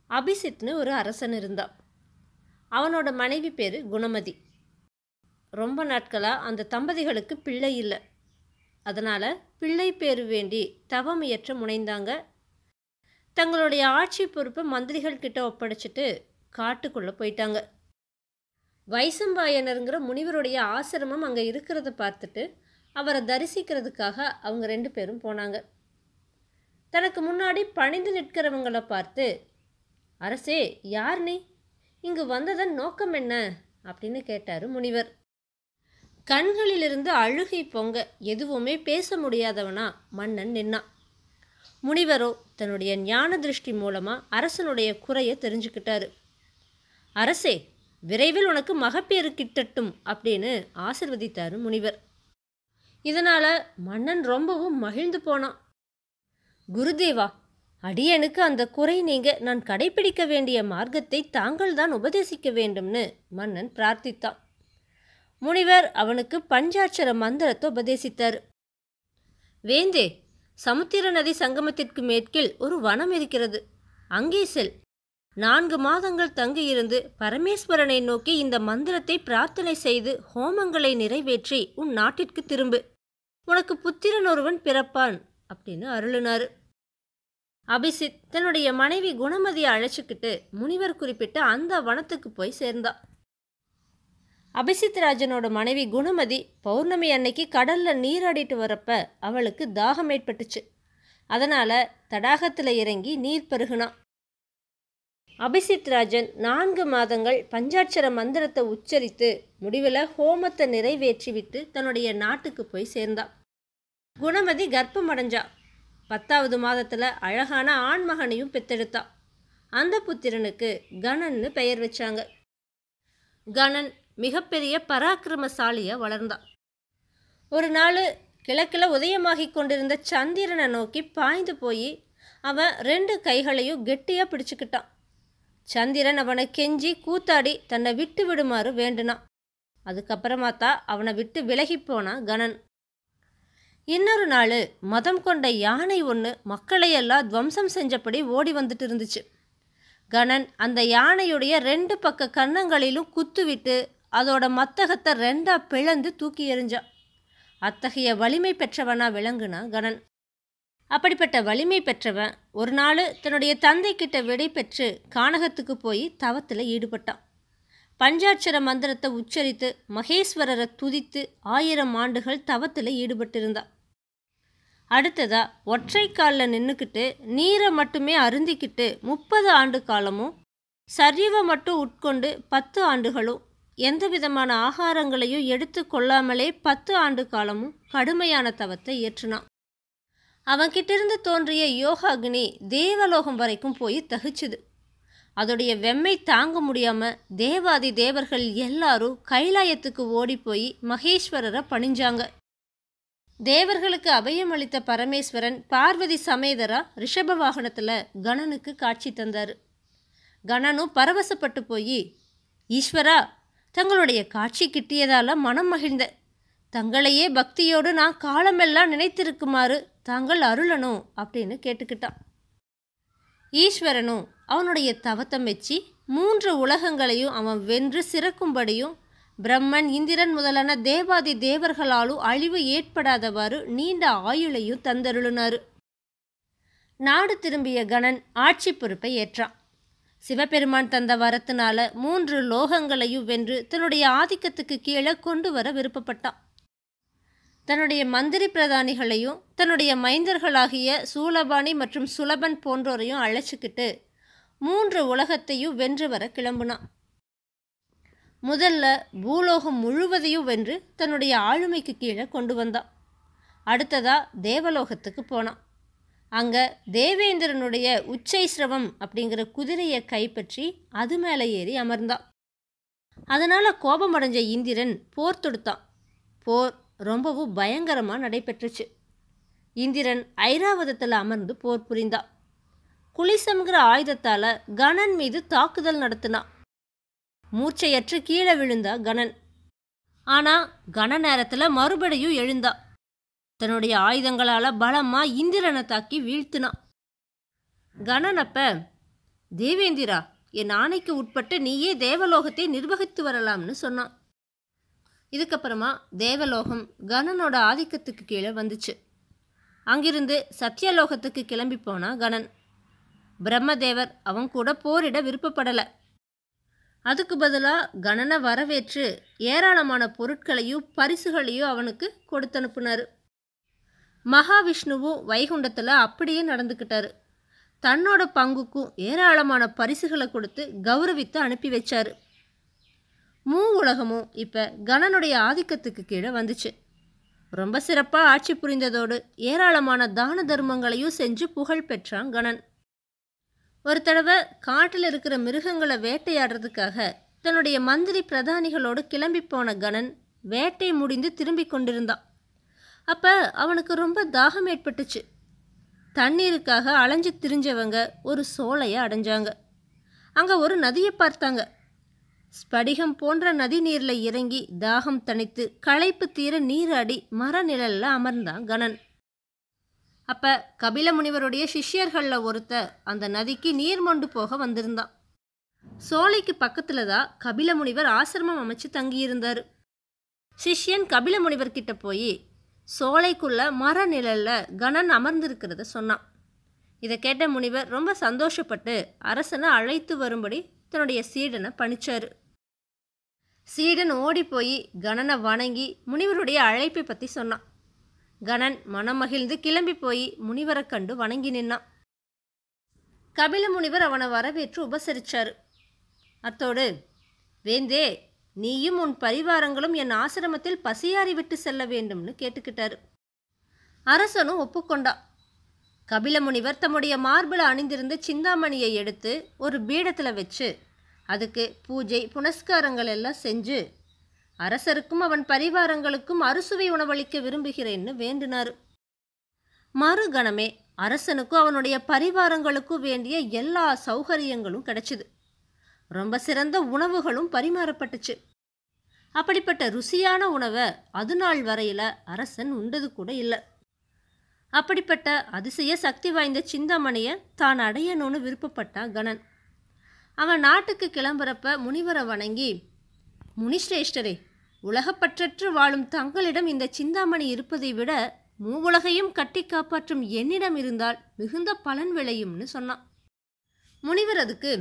அபிசித்னு ஒரு அரசன் இருந்தான். அவனோட மனைவி பேர் குணமதி. ரொம்ப நாட்களாக அந்த தம்பதிகளுக்கு பிள்ளை இல்லை. அதனால் பிள்ளை பேரு வேண்டி தவம் இயற்ற முனைந்தாங்க. தங்களுடைய ஆட்சி பொறுப்பை மந்திரிகள் கிட்ட ஒப்படைச்சிட்டு காட்டுக்குள்ளே போயிட்டாங்க. வைசம்பாயனருங்கிற முனிவருடைய ஆசிரமம் அங்கே இருக்கிறத பார்த்துட்டு அவரை தரிசிக்கிறதுக்காக அவங்க 2 பேரும் போனாங்க. தனக்கு முன்னாடி பணிந்து நிற்கிறவங்களை பார்த்து, அரசே, யார் நீ? இங்கு வந்ததன் நோக்கம் என்ன அப்படின்னு கேட்டார் முனிவர். கண்களிலிருந்து அழுகை பொங்க எதுவுமே பேச முடியாதவனா மன்னன் நின்னான். முனிவரோ தன்னுடைய ஞான திருஷ்டி மூலமாக அரசனுடைய குறையை தெரிஞ்சுக்கிட்டாரு. அரசே, விரைவில் உனக்கு மகப்பேறு கிட்டட்டும் அப்படின்னு ஆசிர்வதித்தார் முனிவர். இதனால் மன்னன் ரொம்பவும் மகிழ்ந்து போனான். குருதேவா, அடியனுக்கு அந்த குறை நீங்க நான் கடைபிடிக்க வேண்டிய மார்க்கத்தை தாங்கள் தான் உபதேசிக்க வேண்டும்னு மன்னன் பிரார்த்தித்தான். முனிவர் அவனுக்கு பஞ்சாட்சர மந்திரத்தை உபதேசித்தார். வேந்தே, சமுத்திர நதி சங்கமத்திற்கு மேற்கில் ஒரு வனம் இருக்கிறது. அங்கே செல். 4 மாதங்கள் தங்கியிருந்து பரமேஸ்வரனை நோக்கி இந்த மந்திரத்தை பிரார்த்தனை செய்து ஹோமங்களை நிறைவேற்றி உன் நாட்டிற்கு திரும்பு. உனக்கு புத்திரன் ஒருவன் பிறப்பான் அப்படின்னு அருளினார். அபிசித் தன்னுடைய மனைவி குணமதியை அழைச்சிக்கிட்டு முனிவர் குறிப்பிட்ட அந்த வனத்துக்கு போய் சேர்ந்தான். அபிசித் ராஜனோட மனைவி குணமதி பௌர்ணமி அன்னைக்கு கடலில் நீராடிட்டு வரப்ப அவளுக்கு தாகம் ஏற்பட்டுச்சு. அதனால் தடாகத்தில் இறங்கி நீர் பருகுனான். அபிசித் ராஜன் 4 மாதங்கள் பஞ்சாட்சர மந்திரத்தை உச்சரித்து முடிவில் ஹோமத்தை நிறைவேற்றி விட்டு தன்னுடைய நாட்டுக்கு போய் சேர்ந்தான். குணமதி கர்ப்பம் அடைஞ்சா. 10வது மாதத்தில் அழகான ஆண்மகனையும் பெத்தெடுத்தான். அந்த புத்திரனுக்கு கணன்னு பெயர் வச்சாங்க. கணன் மிகப்பெரிய பராக்கிரமசாலியாக வளர்ந்தான். ஒரு நாள் கிழக்கில் உதயமாகி கொண்டிருந்த சந்திரனை நோக்கி பாய்ந்து போய் அவன் 2 கைகளையும் கெட்டியாக பிடிச்சுக்கிட்டான். சந்திரன் அவனை கெஞ்சி கூத்தாடி தன்னை விட்டு விடுமாறு வேண்டுனான். அதுக்கப்புறமா தான் அவனை விட்டு விலகி போனான் கணன். இன்னொரு நாள் மதம் கொண்ட யானை ஒன்று மக்களையெல்லாம் துவம்சம் செஞ்சபடி ஓடி வந்துட்டு இருந்துச்சு. கணன் அந்த யானையுடைய 2 பக்க கன்னங்களிலும் குத்துவிட்டு அதோட மத்தகத்தை 2ஆ பிளந்து தூக்கி எறிஞ்சான். அத்தகைய வலிமை பெற்றவனா விளங்குனா கணன். அப்படிப்பட்ட வலிமை பெற்றவன் ஒரு நாள் தன்னுடைய தந்தை கிட்ட விடை பெற்று கானகத்துக்கு போய் தவத்தில் ஈடுபட்டான். பஞ்சாட்சர மந்திரத்தை உச்சரித்து மகேஸ்வரரை துதித்து 1000 ஆண்டுகள் தவத்தில் ஈடுபட்டிருந்தான். அடுத்ததா ஒற்றை காலில் நின்றுக்கிட்டு நீரை மட்டுமே அருந்திக்கிட்டு 30 ஆண்டு காலமும், சரிவை மட்டும் உட்கொண்டு 10 ஆண்டுகளும், எந்த விதமான ஆகாரங்களையும் எடுத்து கொள்ளாமலே 10 ஆண்டு காலமும் கடுமையான தவத்தை ஏற்றினான். அவன்கிட்டிருந்து தோன்றிய யோகாக்னி தேவலோகம் வரைக்கும் போய் தகிச்சுது. அதோடைய வெம்மை தாங்க முடியாமல் தேவாதி தேவர்கள் எல்லாரும் கைலாயத்துக்கு ஓடி போய் மகேஸ்வரரை பணிஞ்சாங்க. தேவர்களுக்கு அபயம் அளித்த பரமேஸ்வரன் பார்வதி சமேதரா ரிஷப வாகனத்தில் கணனுக்கு காட்சி தந்தார். கணனும் பரவசப்பட்டு போய், ஈஸ்வரா, தங்களுடைய காட்சி கிட்டியதால் மனம் மகிழ்ந்த. தங்களையே பக்தியோடு நான் காலமெல்லாம் நினைத்திருக்குமாறு தாங்கள் அருளணும் அப்படின்னு கேட்டுக்கிட்டான். ஈஸ்வரனும் அவனுடைய தவத்தை மெச்சி 3 உலகங்களையும் அவன் வென்று சிறக்கும்படியும் பிரம்மன், இந்திரன் முதலான தேவாதி தேவர்களாலும் அழிவு ஏற்படாதவாறு நீண்ட ஆயுளையும் தந்தருளினார். நாடு திரும்பிய கணன் ஆட்சி பொறுப்பை ஏற்றான். சிவபெருமான் தந்த வரத்தினால 3 லோகங்களையும் வென்று தன்னுடைய ஆதிக்கத்துக்கு கீழே கொண்டு வர விருப்பப்பட்டான். தன்னுடைய மந்திரி பிரதானிகளையும் தன்னுடைய மைந்தர்களாகிய சூலபாணி மற்றும் சுலபன் போன்றோரையும் அழைச்சிக்கிட்டு 3 உலகத்தையும் வென்று வர கிளம்புனான். முதல்ல பூலோகம் முழுவதையும் வென்று தன்னுடைய ஆளுமைக்கு கீழே கொண்டு வந்தான். அடுத்ததா தேவலோகத்துக்கு போனான். அங்கே தேவேந்திரனுடைய உச்சைஸ்ரவம் அப்படிங்கிற குதிரையை கைப்பற்றி அது மேலே ஏறி அமர்ந்தான். அதனால் கோபமடைஞ்ச இந்திரன் போர் தொடுத்தான். போர் ரொம்பவும் பயங்கரமாக நடைபெற்றுச்சு. இந்திரன் ஐராவதத்தில் அமர்ந்து போர் புரிந்தான். குலிசம்ங்கிற ஆயுதத்தால் கணன் மீது தாக்குதல் நடத்தினான். மூர்ச்சையற்று கீழே விழுந்தா கணன். ஆனால் கண நேரத்தில் மறுபடியும் எழுந்தா. தன்னுடைய ஆயுதங்களால் பலமாக இந்திரனை தாக்கி வீழ்த்தினான். கணன் அப்ப, தேவேந்திரா, என் ஆணைக்கு உட்பட்டு நீயே தேவலோகத்தை நிர்வகித்து வரலாம்னு சொன்னான். இதுக்கப்புறமா தேவலோகம் கணனோட ஆதிக்கத்துக்கு கீழே வந்துச்சு. அங்கிருந்து சத்தியலோகத்துக்கு கிளம்பி போனான் கணன். பிரம்மதேவர் அவன் கூட போரிட விருப்பப்படலை. அதுக்கு பதிலாக கணனை வரவேற்று ஏராளமான பொருட்களையும் பரிசுகளையும் அவனுக்கு கொடுத்தனுப்புனார். மகாவிஷ்ணுவும் வைகுண்டத்தில் அப்படியே நடந்துக்கிட்டாரு. தன்னோட பங்குக்கும் ஏராளமான பரிசுகளை கொடுத்து கௌரவித்து அனுப்பி வச்சாரு. உலகமும் இப்போ கணனுடைய ஆதிக்கத்துக்கு கீழே வந்துச்சு. ரொம்ப சிறப்பாக ஆட்சி புரிந்ததோடு ஏராளமான தான தர்மங்களையும் செஞ்சு புகழ் பெற்றான் கணன். ஒரு தடவை காட்டில் இருக்கிற மிருகங்களை வேட்டையாடுறதுக்காக தன்னுடைய மந்திரி பிரதானிகளோடு கிளம்பி போன கணன் வேட்டை முடிந்து திரும்பி கொண்டிருந்தான். அப்போ அவனுக்கு ரொம்ப தாகம் ஏற்பட்டுச்சு. தண்ணீருக்காக அலைஞ்சு திரிஞ்சவங்க ஒரு சோலையை அடைஞ்சாங்க. அங்கே ஒரு நதியை பார்த்தாங்க. ஸ்படிகம் போன்ற நதி நீரில் இறங்கி தாகம் தணித்து களைப்பு தீர நீராடி மர நிழலில் அமர்ந்தான் கணன். அப்போ கபில முனிவருடைய சிஷ்யர்களில் ஒருத்த அந்த நதிக்கு நீர் மொண்டு போக வந்திருந்தான். சோலைக்கு பக்கத்தில் தான் கபில முனிவர் ஆசிரமம் அமைச்சு தங்கியிருந்தார். சிஷ்யன் கபில முனிவர்கிட்ட போய் சோலைக்குள்ள மர நிழலில் கணன் அமர்ந்திருக்கிறத சொன்னான். இதை கேட்ட முனிவர் ரொம்ப சந்தோஷப்பட்டு அரசனை அழைத்து வரும்படி தன்னுடைய சீடனை பணிச்சார். சீடன் ஓடி போய் கணனை வணங்கி முனிவருடைய அழைப்பை பற்றி சொன்னான். கணன் மனமகிழ்ந்து கிளம்பி போய் முனிவரை கண்டு வணங்கி நின்னான். கபில முனிவர் அவனை வரவேற்று உபசரிச்சார். அத்தோடு, வேந்தே, நீயும் உன் பரிவாரங்களும் என் ஆசிரமத்தில் பசியாறி விட்டு செல்ல வேண்டும்னு கேட்டுக்கிட்டாரு. அரசனும் ஒப்புக்கொண்டா. கபில முனிவர் தம்முடைய மார்பில் அணிந்திருந்த சிந்தாமணியை எடுத்து ஒரு பீடத்தில் வச்சு அதுக்கு பூஜை புனஸ்காரங்கள் எல்லாம் செஞ்சு அரசருக்கும் அவன் பரிவாரங்களுக்கும் அறுசுவை உணவளிக்க விரும்புகிறேன்னு வேண்டினார். மறுகணமே அரசனுக்கும் அவனுடைய பரிவாரங்களுக்கும் வேண்டிய எல்லா சௌகரியங்களும் கிடைச்சிது. ரொம்ப சிறந்த உணவுகளும் பரிமாறப்பட்டுச்சு. அப்படிப்பட்ட ருசியான உணவை அது நாள் வரையில் அரசன் உண்டது கூட இல்லை. அப்படிப்பட்ட அதிசய சக்தி வாய்ந்த சிந்தாமணியை தான் அடையணும்னு விருப்பப்பட்டான் கணன். அவன் நாட்டுக்கு கிளம்புறப்ப முனிவரை வணங்கி, முனிஸ்ரேஷ்டரே, உலகப்பற்றற்று வாழும் தங்களிடம் இந்த சிந்தாமணி இருப்பதை விட மூவுலகையும் கட்டி காப்பாற்றும் என்னிடம் இருந்தால் மிகுந்த பலன் விளையும்னு சொன்னான். முனிவர் அதுக்கு,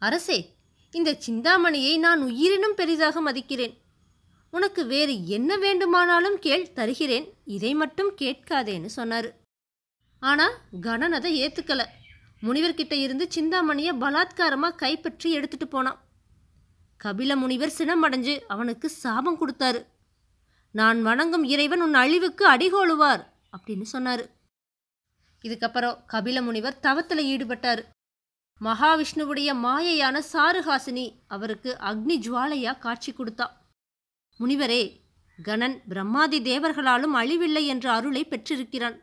அரசே, இந்த சிந்தாமணியை நான் உயிரினும் பெரிதாக மதிக்கிறேன். உனக்கு வேறு என்ன வேண்டுமானாலும் கேள், தருகிறேன். இதை மட்டும் கேட்காதேன்னு சொன்னார். ஆனால் கணன் அதை ஏற்றுக்கலை. முனிவர்கிட்ட இருந்து சிந்தாமணியை பலாத்காரமாக கைப்பற்றி எடுத்துட்டு போனான். கபில முனிவர் சினமடைஞ்சு அவனுக்கு சாபம் கொடுத்தாரு. நான் வணங்கும் இறைவன் உன் அழிவுக்கு அடிகோளுவார் அப்படின்னு சொன்னார். இதுக்கப்புறம் கபில முனிவர் தவத்தில் ஈடுபட்டார். மகாவிஷ்ணுவுடைய மாயையான சாருஹாசினி அவருக்கு அக்னி ஜுவாலையா காட்சி கொடுத்தா. முனிவரே, கணன் பிரம்மாதி தேவர்களாலும் அழிவில்லை என்ற அருளை பெற்றிருக்கிறான்.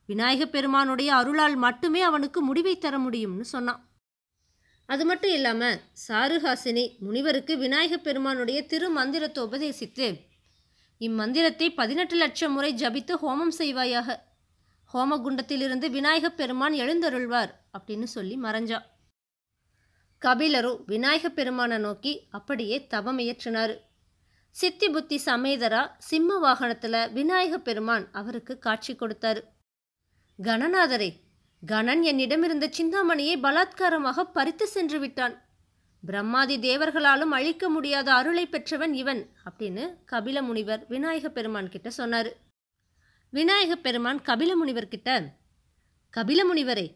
விநாயக பெருமானுடைய அருளால் மட்டுமே அவனுக்கு முடிவை தர முடியும்னு சொன்னான். அது மட்டும் இல்லாமல் சாருஹாசினி முனிவருக்கு விநாயக பெருமானுடைய திருமந்திரத்தை உபதேசித்து, இம்மந்திரத்தை 18 லட்சம் முறை ஜபித்து ஹோமம் செய்வாயாக. ஹோமகுண்டத்திலிருந்து விநாயக பெருமான் எழுந்தருள்வார் அப்படின்னு சொல்லி மறைஞ்சா. கபிலரும் விநாயக பெருமானை நோக்கி அப்படியே தவமையற்றினார். சித்தி புத்தி சமேதரா சிம்ம வாகனத்தில் விநாயக பெருமான் அவருக்கு காட்சி கொடுத்தாரு. கணநாதரே, கணன் என்னிடமிருந்த சிந்தாமணியை பலாத்காரமாக பறித்து சென்று விட்டான். பிரம்மாதி தேவர்களாலும் அழிக்க முடியாத அருளை பெற்றவன் இவன் அப்படின்னு கபில முனிவர் விநாயக பெருமான் கிட்ட சொன்னார். விநாயக பெருமான் கபில முனிவர்கிட்ட, கபில முனிவரே,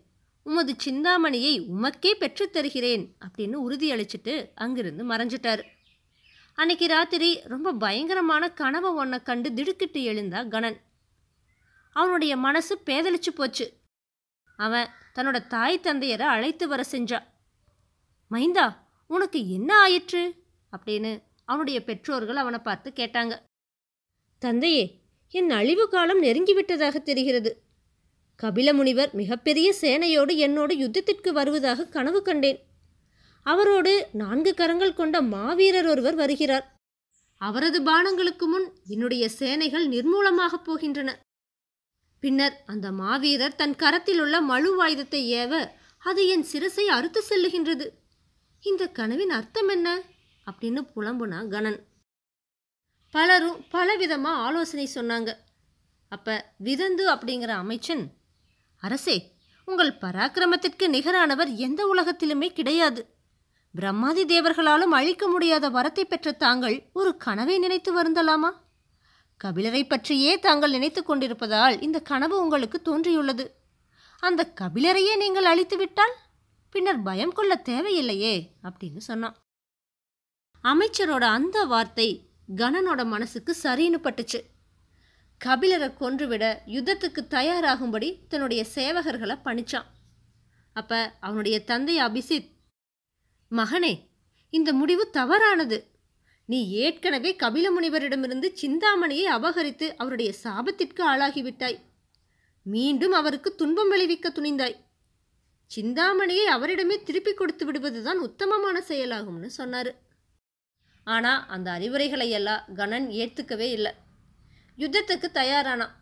உமது சிந்தாமணியை உமக்கே பெற்றுத் தருகிறேன் அப்படின்னு உறுதியளிச்சுட்டு அங்கிருந்து மறைஞ்சிட்டார். அன்னைக்கு ராத்திரி ரொம்ப பயங்கரமான கனவை ஒன்றை கண்டு திடுக்கிட்டு எழுந்தா கணன். அவனுடைய மனசு பேதலிச்சு போச்சு. அவன் தன்னோட தாய் தந்தையரை அழைத்து வர செஞ்சா. மைந்தா, உனக்கு என்ன ஆயிற்று அப்படின்னு அவனுடைய பெற்றோர்கள் அவனை பார்த்து கேட்டாங்க. தந்தையே, என் அழிவு காலம் நெருங்கிவிட்டதாக தெரிகிறது. கபில முனிவர் மிகப்பெரிய சேனையோடு என்னோடு யுத்தத்திற்கு வருவதாக கனவு கண்டேன். அவரோடு 4 கரங்கள் கொண்ட மாவீரர் ஒருவர் வருகிறார். அவரது பாணங்களுக்கு முன் என்னுடைய சேனைகள் நிர்மூலமாக போகின்றன. பின்னர் அந்த மாவீரர் தன் கரத்தில் உள்ள மழுவாயுதத்தை ஏவ அது என் சிரசை அறுத்து செல்லுகின்றது. இந்த கனவின் அர்த்தம் என்ன அப்படின்னு புலம்புனா கணன். பலரும் பலவிதமா ஆலோசனை சொன்னாங்க. அப்ப விதந்து அப்படிங்கிற அமைச்சன், அரசே, உங்கள் பராக்கிரமத்திற்கு நிகரானவர் எந்த உலகத்திலுமே கிடையாது. பிரம்மாதி தேவர்களாலும் அழிக்க முடியாத வரத்தை பெற்ற தாங்கள் ஒரு கனவை நினைத்து வருந்தலாமா? கபிலரை பற்றியே தாங்கள் நினைத்து கொண்டிருப்பதால் இந்த கனவு உங்களுக்கு தோன்றியுள்ளது. அந்த கபிலரையே நீங்கள் அழித்து விட்டால் பின்னர் பயம் கொள்ள தேவையில்லையே அப்படின்னு சொன்னான். அமைச்சரோட அந்த வார்த்தை கணனோட மனசுக்கு சரின்னு பட்டுச்சு. கபிலரை கொன்றுவிட யுத்தத்துக்கு தயாராகும்படி தன்னுடைய சேவகர்களை பணிச்சான். அப்ப அவனுடைய தந்தை அபிசித், மகனே, இந்த முடிவு தவறானது. நீ ஏற்கனவே கபில முனிவரிடமிருந்து சிந்தாமணியை அபகரித்து அவருடைய சாபத்திற்கு ஆளாகிவிட்டாய். மீண்டும் அவருக்கு துன்பம் விளைவிக்க துணிந்தாய். சிந்தாமணியை அவரிடமே திருப்பி கொடுத்து விடுவதுதான் உத்தமமான செயலாகும்னு சொன்னாரு. ஆனா அந்த அறிவுரைகளை எல்லாம் கணன் ஏற்றுக்கவே இல்லை. யுத்தத்துக்கு தயாரானான்.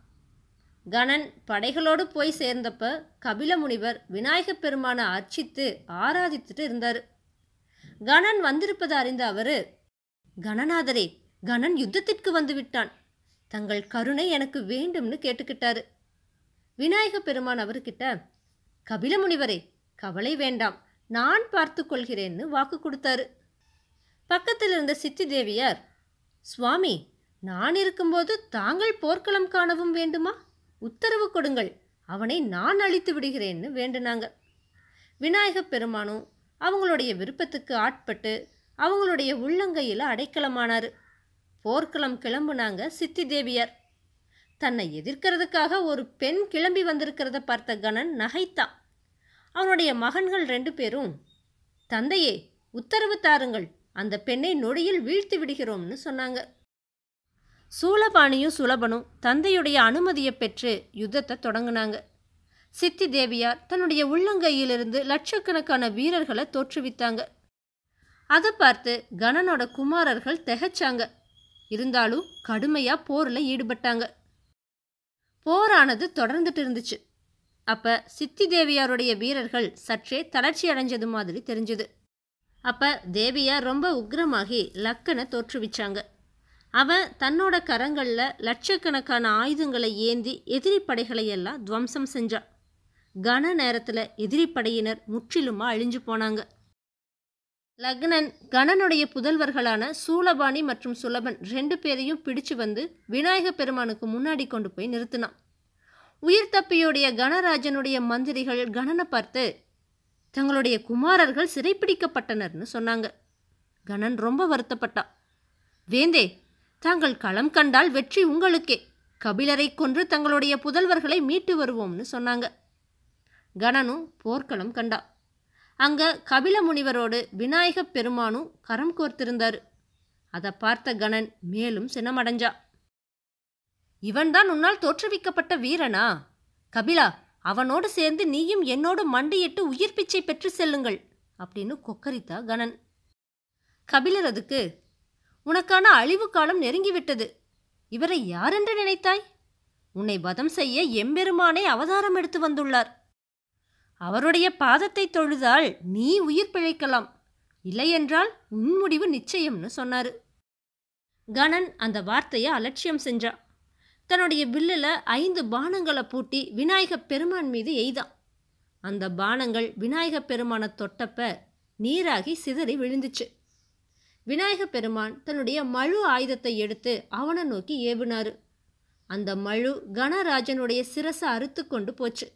கணன் படைகளோடு போய் சேர்ந்தப்ப கபில முனிவர் விநாயகப் பெருமானை அர்ச்சித்து ஆராதித்துட்டு இருந்தாரு. கணன் வந்திருப்பதை அறிந்த அவரு, கணநாதரே, கணன் யுத்தத்திற்கு வந்து விட்டான். தங்கள் கருணை எனக்கு வேண்டும்னு கேட்டுக்கிட்டாரு. விநாயகப் பெருமான் அவர்கிட்ட, கபில முனிவரே, கவலை வேண்டாம், நான் பார்த்து கொள்கிறேன்னு வாக்கு கொடுத்தாரு. பக்கத்தில் இருந்த சித்தி தேவியார், சுவாமி, நான் இருக்கும்போது தாங்கள் போர்க்களம் காணவும் வேண்டுமா? உத்தரவு கொடுங்கள், அவனை நான் அழித்து விடுகிறேன்னு வேண்டுனாங்க. விநாயகப் பெருமானும் அவங்களுடைய விருப்பத்துக்கு ஆட்பட்டு அவங்களுடைய உள்ளங்கையில் அடைக்கலமானாரு. போர்க்களம் கிளம்புனாங்க சித்தி தேவியார். தன்னை எதிர்க்கிறதுக்காக ஒரு பெண் கிளம்பி வந்திருக்கிறத பார்த்த கணன் நகைத்தான். அவனுடைய மகன்கள் 2 பேரும், தந்தையே, உத்தரவு தாருங்கள், அந்த பெண்ணை நொடியில் வீழ்த்தி விடுகிறோம்னு சொன்னாங்க. சூலபாணியும் சுலபனும் தந்தையுடைய அனுமதியை பெற்று யுத்தத்தை தொடங்கினாங்க. சித்தி தேவியார் தன்னுடைய உள்ளங்கையிலிருந்து லட்சக்கணக்கான வீரர்களை தோற்றுவித்தாங்க. அதை பார்த்து கணனோட குமாரர்கள் திகைச்சாங்க. இருந்தாலும் கடுமையா போர்ல ஈடுபட்டாங்க. போரானது தொடர்ந்துட்டு இருந்துச்சு. அப்ப சித்தி தேவியாருடைய வீரர்கள் சற்றே தளர்ச்சி அடைஞ்சது மாதிரி தெரிஞ்சது. அப்ப தேவியார் ரொம்ப உக்ரமாகி லக்கனை தோற்றுவிச்சாங்க. அவன் தன்னோட கரங்கள்ல லட்சக்கணக்கான ஆயுதங்களை ஏந்தி எதிரி படைகளை எல்லாம் துவம்சம் செஞ்சான். கன நேரத்துல எதிரி படையினர் முற்றிலுமா அழிஞ்சு போனாங்க. லக்னன் கணனுடைய புதல்வர்களான சூலபாணி மற்றும் சுலபன் 2 பேரையும் பிடிச்சு வந்து விநாயகப் பெருமானுக்கு முன்னாடி கொண்டு போய் நிறுத்தினான். உயிர் தப்பியோடைய கணராஜனுடைய மந்திரிகள் கணனை பார்த்து, தங்களுடைய குமாரர்கள் சிறைப்பிடிக்கப்பட்டனர்னு சொன்னாங்க. கணன் ரொம்ப வருத்தப்பட்டான். வேந்தே, தாங்கள் களம் கண்டால் வெற்றி உங்களுக்கே. கபிலரை கொன்று தங்களுடைய புதல்வர்களை மீட்டு வருவோம்னு சொன்னாங்க. கணனும் போர்க்களம் கண்டா. அங்க கபில முனிவரோடு விநாயகப் பெருமானும் கரம் கோர்த்திருந்தாரு. அதை பார்த்த கணன் மேலும் சினமடைஞ்சா. இவன்தான் உன்னால் தோற்றுவிக்கப்பட்ட வீரனா? கபிலா, அவனோடு சேர்ந்து நீயும் என்னோடு மண்டியிட்டு உயிர் பிச்சை பெற்று செல்லுங்கள் அப்படின்னு கொக்கரித்தா கணன். கபிலர் அதுக்கு, உனக்கான அழிவு காலம் நெருங்கிவிட்டது. இவரை யாரென்று நினைத்தாய்? உன்னை வதம் செய்ய எம்பெருமானே அவதாரம் எடுத்து வந்துள்ளார். அவருடைய பாதத்தை தொழுதால் நீ உயிர் பிழைக்கலாம், இல்லையென்றால் உன் முடிவு நிச்சயம்னு சொன்னாரு. கணன் அந்த வார்த்தையை அலட்சியம் செஞ்சா. தன்னுடைய வில்லில் 5 பானங்களை பூட்டி விநாயகப் பெருமான் மீது எய்தான். அந்த பானங்கள் விநாயகப் பெருமானை தொட்டப்ப நீராகி சிதறி விழுந்துச்சு. விநாயகப் பெருமான் தன்னுடைய மழு ஆயுதத்தை எடுத்து அவனை நோக்கி ஏவினாரு. அந்த மழு கணராஜனுடைய சிரசை அறுத்து கொண்டு போச்சு.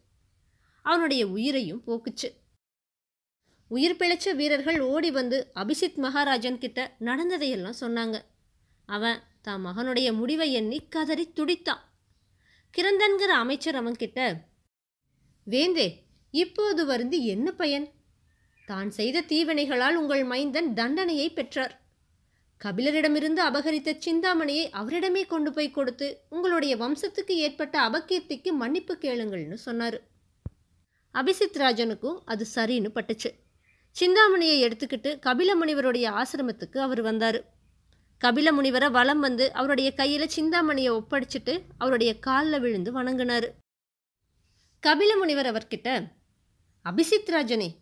அவனுடைய உயிரையும் போக்குச்சு. உயிர் பிழைச்ச வீரர்கள் ஓடி வந்து அபிசித் மகாராஜன் கிட்ட நடந்ததையெல்லாம் சொன்னாங்க. அவன் தான் மகனுடைய முடிவை எண்ணி கதறி துடித்தான். கிரந்தன்கிற அமைச்சர் அவன்கிட்ட, வேந்தே, இப்போது வருந்தி என்ன பயன்? தான் செய்த தீவினைகளால் உங்கள் மைந்தன் தண்டனையை பெற்றார். கபிலரிடமிருந்து அபகரித்த சிந்தாமணியை அவரிடமே கொண்டு போய் கொடுத்து உங்களுடைய வம்சத்துக்கு ஏற்பட்ட அபகீர்த்திக்கு மன்னிப்பு கேளுங்கள்னு சொன்னார். அபிசித் ராஜனுக்கும் அது சரின்னு பட்டுச்சு. சிந்தாமணியை எடுத்துக்கிட்டு கபில முனிவருடைய ஆசிரமத்துக்கு அவர் வந்தார். கபில முனிவரை வலம் வந்து அவருடைய கையில் சிந்தாமணியை ஒப்படைச்சிட்டு அவருடைய காலில் விழுந்து வணங்கினார். கபில முனிவர் அவர்கிட்ட, அபிசித் ராஜனே,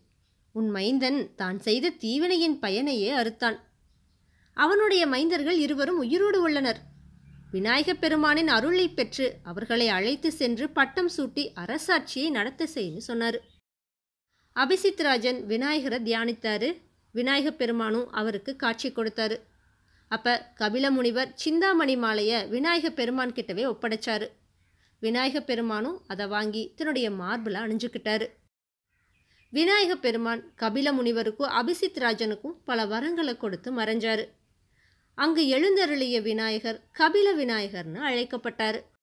உன் மைந்தன் தான் செய்த தீவினையின் பயனையே அறுத்தான். அவனுடைய மைந்தர்கள் இருவரும் உயிரோடு உள்ளனர். விநாயகப் பெருமானின் அருளை பெற்று அவர்களை அழைத்து சென்று பட்டம் சூட்டி அரசாட்சியை நடத்த செய்யு சொன்னார். அபிசித் ராஜன் விநாயகரை தியானித்தாரு. விநாயகப் பெருமானும் அவருக்கு காட்சி கொடுத்தாரு. அப்போ கபில முனிவர் சிந்தாமணி மாலையை விநாயகப் பெருமான் கிட்டவே ஒப்படைச்சாரு. விநாயகப் பெருமானும் அதை வாங்கி தன்னுடைய மார்பில் அணிஞ்சுக்கிட்டாரு. விநாயகப் பெருமான் கபில முனிவருக்கும் அபிசித் ராஜனுக்கும் பல வரங்களை கொடுத்து மறைஞ்சாரு. அங்கு எழுந்தருளிய விநாயகர் கபில விநாயகர்னு அழைக்கப்பட்டார்.